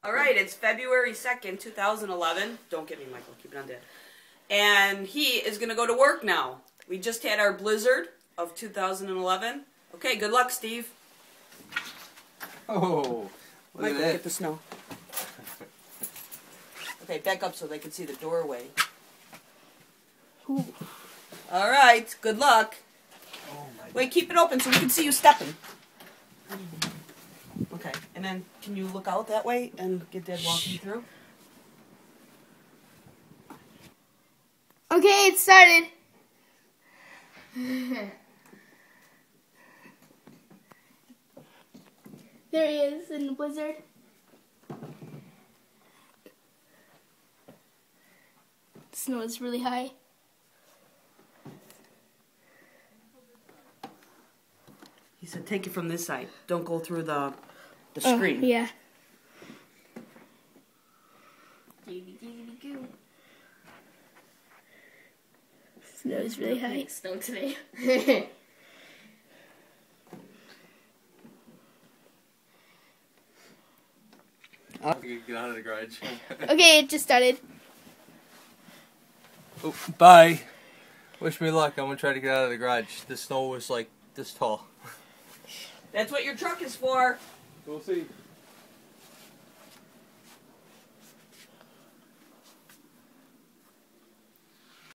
All right, it's February 2nd, 2011. Don't get me, Michael. Keep it on dead. And he is going to go to work now. We just had our blizzard of 2011. Okay, good luck, Steve. Oh, Michael, get the snow. Okay, back up so they can see the doorway. Ooh. All right, good luck. Oh my Wait, keep it open so we can see you stepping. Okay, and then can you look out that way and get Dad walking through? Okay, it started. There he is in the blizzard. The snow is really high. He said take it from this side. Don't go through the screen. Oh, yeah. Snow is really high. Snow today. Get out of the garage. Okay, it just started. Oh, bye. Wish me luck. I'm gonna try to get out of the garage. The snow was like this tall. That's what your truck is for. We'll see.